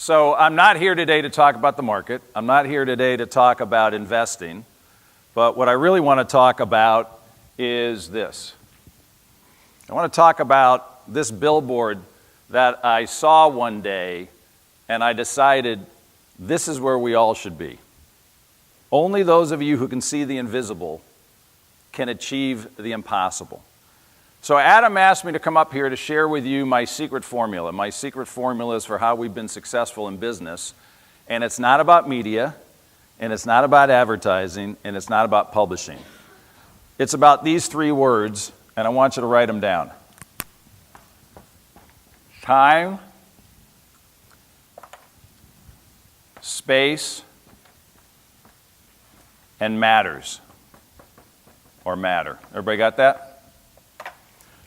So I'm not here today to talk about the market. I'm not here today to talk about investing. But what I really want to talk about is this. I want to talk about this billboard that I saw one day, and I decided this is where we all should be. Only those of you who can see the invisible can achieve the impossible. So Adam asked me to come up here to share with you my secret formula. My secret formula is for how we've been successful in business. And it's not about media, and it's not about advertising, and it's not about publishing. It's about these three words, and I want you to write them down. Time, space, and matters, or matter. Everybody got that?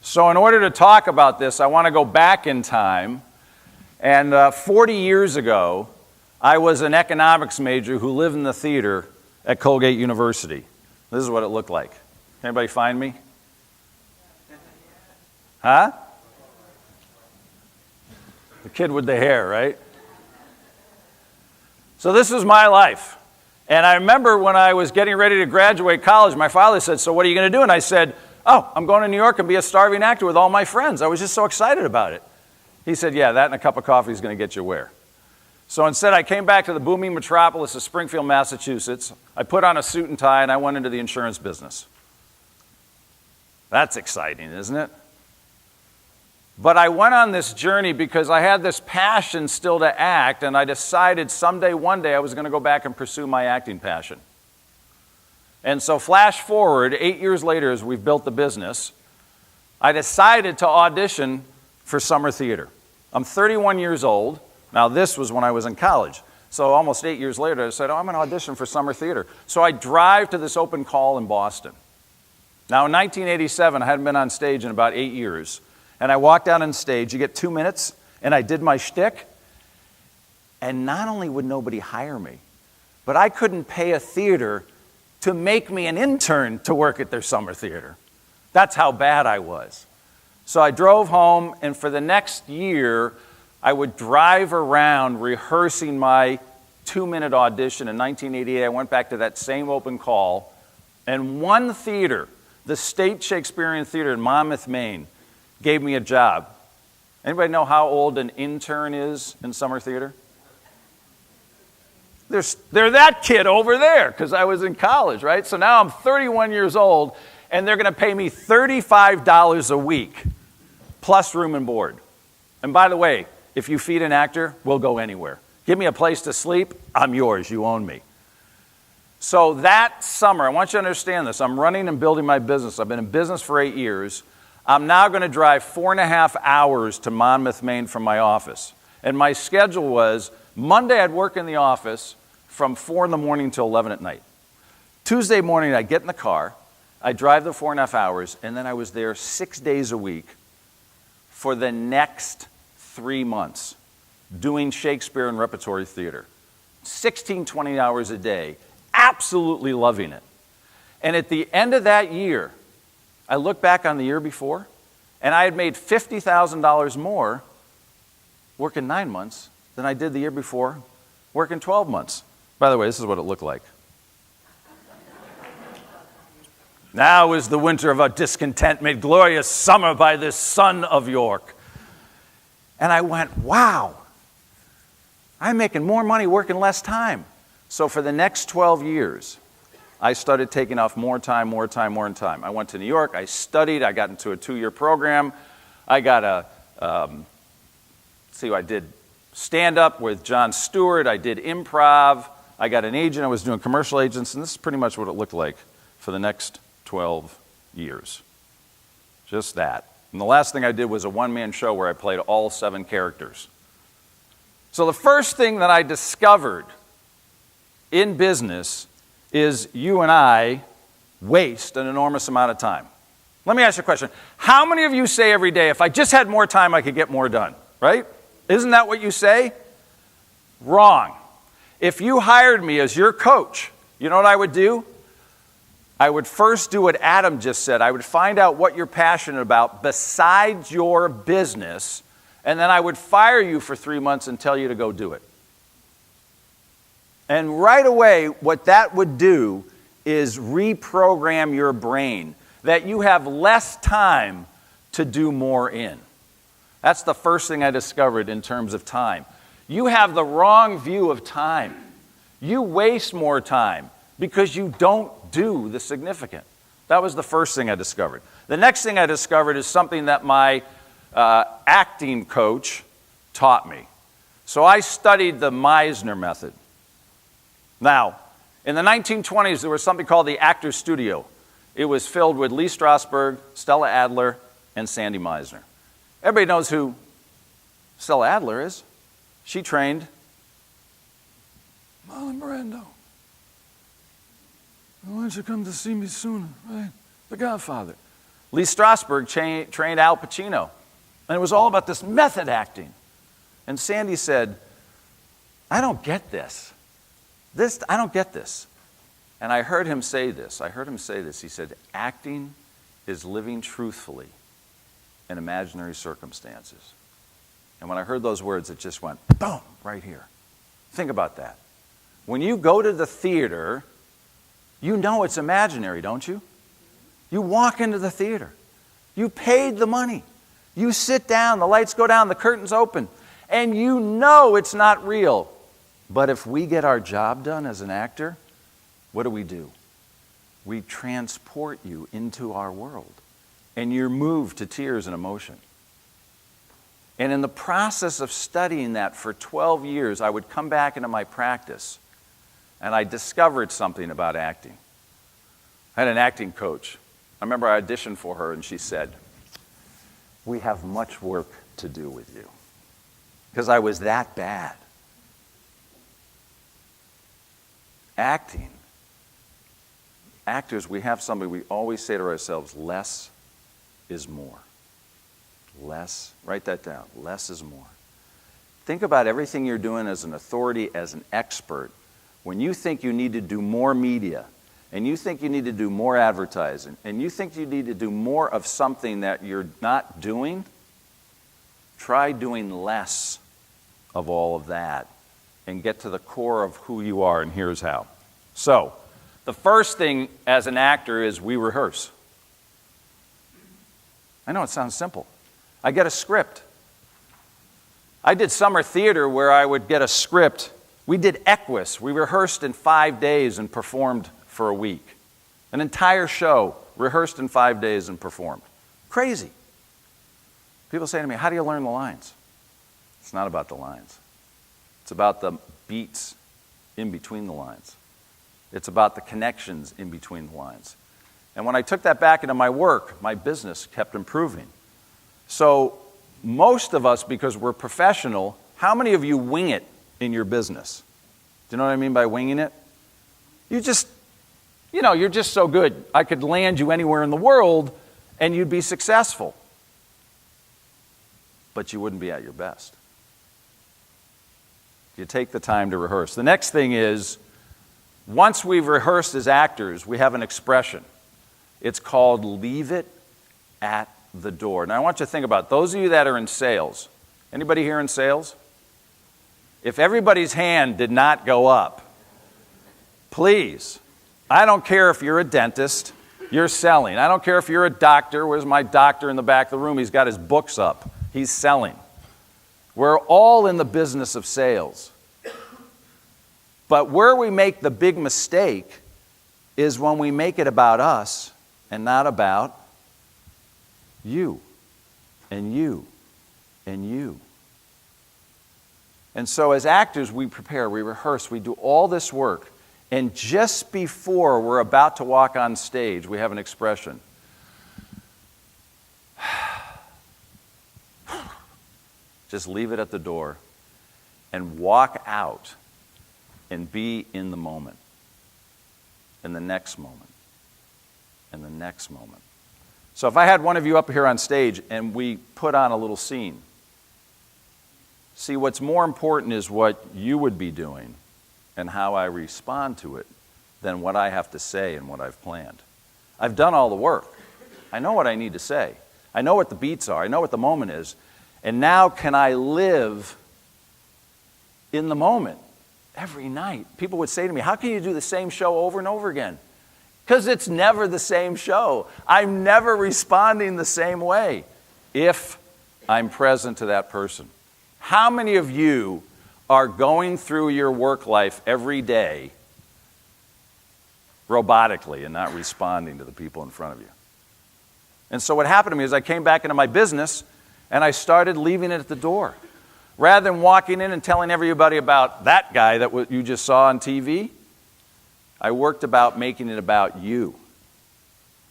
So in order to talk about this, I want to go back in time. And 40 years ago, I was an economics major who lived in the theater at Colgate University. This is what it looked like. Anybody find me? Huh? The kid with the hair, right? So this is my life. And I remember when I was getting ready to graduate college, my father said, "So what are you going to do?" And I said, "Oh, I'm going to New York and be a starving actor with all my friends." I was just so excited about it. He said, "Yeah, that and a cup of coffee is going to get you where?" So instead, I came back to the booming metropolis of Springfield, Massachusetts. I put on a suit and tie, and I went into the insurance business. That's exciting, isn't it? But I went on this journey because I had this passion still to act, and I decided someday, one day, I was going to go back and pursue my acting passion. And so flash forward, 8 years later, as we've built the business, I decided to audition for summer theater. I'm 31 years old. Now, this was when I was in college. So almost 8 years later, I said, I'm going to audition for summer theater. So I drive to this open call in Boston. Now, in 1987, I hadn't been on stage in about 8 years. And I walked out on stage. You get 2 minutes, and I did my shtick. And not only would nobody hire me, but I couldn't pay a theater to make me an intern to work at their summer theater. That's how bad I was. So I drove home, and for the next year, I would drive around rehearsing my 2-minute audition. In 1988, I went back to that same open call, and one theater, the State Shakespearean Theater in Monmouth, Maine, gave me a job. Anybody know how old an intern is in summer theater? They're that kid over there, because I was in college, right? So now I'm 31 years old, and they're going to pay me $35 a week, plus room and board. And by the way, if you feed an actor, we'll go anywhere. Give me a place to sleep, I'm yours, you own me. So that summer, I want you to understand this, I'm running and building my business. I've been in business for 8 years. I'm now going to drive 4.5 hours to Monmouth, Maine from my office. And my schedule was, Monday I'd work in the office from 4 in the morning till 11 at night. Tuesday morning I'd get in the car, I'd drive the 4.5 hours, and then I was there 6 days a week for the next 3 months doing Shakespeare and repertory theater. 16, 20 hours a day, absolutely loving it. And at the end of that year, I look back on the year before, and I had made $50,000 more working 9 months than I did the year before working 12 months. By the way, this is what it looked like. Now is the winter of our discontent made glorious summer by this son of York. And I went, wow, I'm making more money working less time. So for the next 12 years, I started taking off more time. I went to New York, I studied, I got into a 2-year program. I got I did stand-up with Jon Stewart, I did improv, I got an agent, I was doing commercial agents, and this is pretty much what it looked like for the next 12 years. Just that. And the last thing I did was a one-man show where I played all 7 characters. So the first thing that I discovered in business is you and I waste an enormous amount of time. Let me ask you a question. How many of you say every day, if I just had more time, I could get more done, right? Isn't that what you say? Wrong. If you hired me as your coach, you know what I would do? I would first do what Adam just said. I would find out what you're passionate about besides your business, And then I would fire you for 3 months and tell you to go do it. And right away, what that would do is reprogram your brain that you have less time to do more in. That's the first thing I discovered in terms of time. You have the wrong view of time. You waste more time because you don't do the significant. That was the first thing I discovered. The next thing I discovered is something that my acting coach taught me. So I studied the Meisner method. Now, in the 1920s, there was something called the Actors Studio. It was filled with Lee Strasberg, Stella Adler, and Sandy Meisner. Everybody knows who Stella Adler is. She trained Marlon Brando. Why don't you come to see me sooner, right? The Godfather. Lee Strasberg trained Al Pacino. And it was all about this method acting. And Sandy said, I don't get this. I don't get this. And I heard him say this. He said, acting is living truthfully in imaginary circumstances. And when I heard those words, it just went, boom, right here. Think about that. When you go to the theater, you know it's imaginary, don't you? You walk into the theater. You paid the money. You sit down, the lights go down, the curtains open, and you know it's not real. But if we get our job done as an actor, what do? We transport you into our world, and you're moved to tears and emotion. And in the process of studying that for 12 years, I would come back into my practice, and I discovered something about acting. I had an acting coach. I remember I auditioned for her, and she said, we have much work to do with you. Because I was that bad. Acting. Actors, we have something we always say to ourselves, less is more. Less, write that down, less is more. Think about everything you're doing as an authority, as an expert. When you think you need to do more media, and you think you need to do more advertising, and you think you need to do more of something that you're not doing, try doing less of all of that and get to the core of who you are, and here's how. So, the first thing as an actor is we rehearse. I know it sounds simple. I get a script. I did summer theater where I would get a script. We did Equus. We rehearsed in 5 days and performed for a week. An entire show, rehearsed in 5 days and performed. Crazy. People say to me, how do you learn the lines? It's not about the lines. It's about the beats in between the lines. It's about the connections in between the lines. And when I took that back into my work, my business kept improving. So most of us, because we're professional, how many of you wing it in your business? Do you know what I mean by winging it? You're just so good. I could land you anywhere in the world and you'd be successful. But you wouldn't be at your best. You take the time to rehearse. The next thing is, once we've rehearsed as actors, we have an expression. It's called leave it at the door. Now I want you to think about those of you that are in sales. Anybody here in sales? If everybody's hand did not go up, please, I don't care if you're a dentist, you're selling. I don't care if you're a doctor. Where's my doctor in the back of the room? He's got his books up. He's selling. We're all in the business of sales. But where we make the big mistake is when we make it about us and not about you and you and you. And so as actors, we prepare, we rehearse, we do all this work. And just before we're about to walk on stage, we have an expression. Just leave it at the door and walk out and be in the moment, and the next moment, and the next moment. So if I had one of you up here on stage and we put on a little scene, see, what's more important is what you would be doing and how I respond to it than what I have to say and what I've planned. I've done all the work. I know what I need to say. I know what the beats are. I know what the moment is. And now can I live in the moment every night? People would say to me, how can you do the same show over and over again? Because it's never the same show. I'm never responding the same way if I'm present to that person. How many of you are going through your work life every day robotically and not responding to the people in front of you? And so what happened to me is I came back into my business and I started leaving it at the door. Rather than walking in and telling everybody about that guy that you just saw on TV, I worked about making it about you.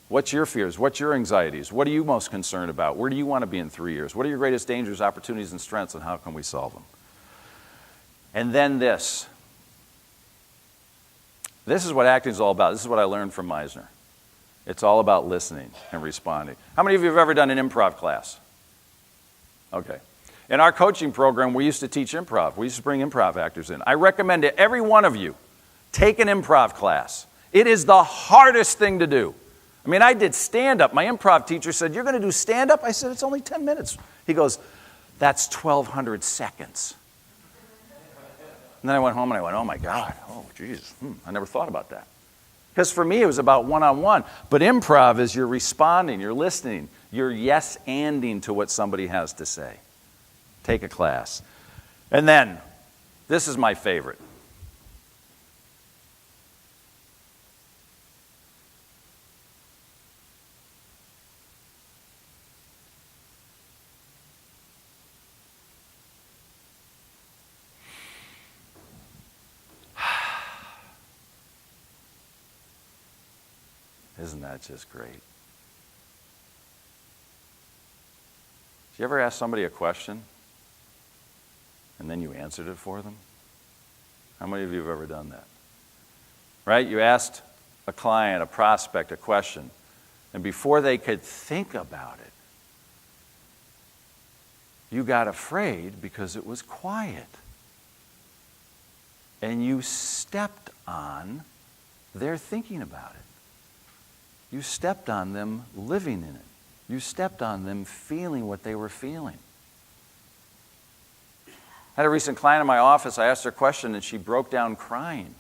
What's your fears? What's your anxieties? What are you most concerned about? Where do you want to be in 3 years? What are your greatest dangers, opportunities, and strengths, and how can we solve them? And then this. This is what acting is all about. This is what I learned from Meisner. It's all about listening and responding. How many of you have ever done an improv class? Okay. In our coaching program, we used to teach improv. We used to bring improv actors in. I recommend to every one of you, take an improv class. It is the hardest thing to do. I mean, I did stand-up. My improv teacher said, you're going to do stand-up? I said, it's only 10 minutes. He goes, that's 1,200 seconds. And then I went home and I went, oh my God, oh geez, I never thought about that. Because for me, it was about one-on-one. But improv is you're responding, you're listening, you're yes-anding to what somebody has to say. Take a class. And then, this is my favorite. Isn't that just great? Did you ever ask somebody a question and then you answered it for them? How many of you have ever done that? Right? You asked a client, a prospect, a question, and before they could think about it, you got afraid because it was quiet. And you stepped on their thinking about it. You stepped on them living in it. You stepped on them feeling what they were feeling. I had a recent client in my office. I asked her a question and she broke down crying.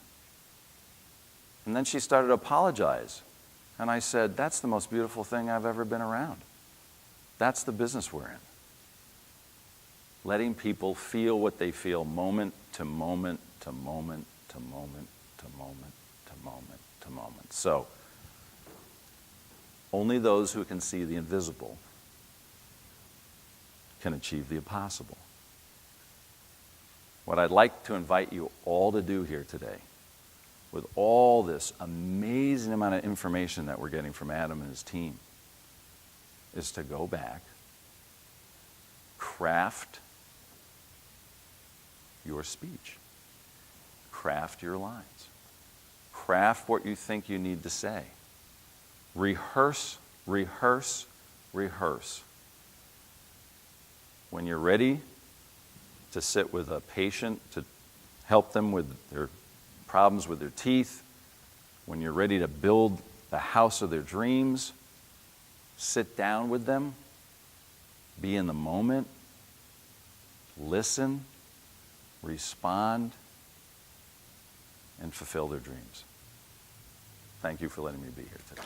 And then she started to apologize. And I said, that's the most beautiful thing I've ever been around. That's the business we're in. Letting people feel what they feel moment to moment to moment to moment to moment to moment to moment. So, only those who can see the invisible can achieve the impossible. What I'd like to invite you all to do here today, with all this amazing amount of information that we're getting from Adam and his team, is to go back, craft your speech, craft your lines, craft what you think you need to say. Rehearse, rehearse, rehearse. When you're ready to sit with a patient to help them with their problems with their teeth, when you're ready to build the house of their dreams, sit down with them, be in the moment, listen, respond, and fulfill their dreams. Thank you for letting me be here today.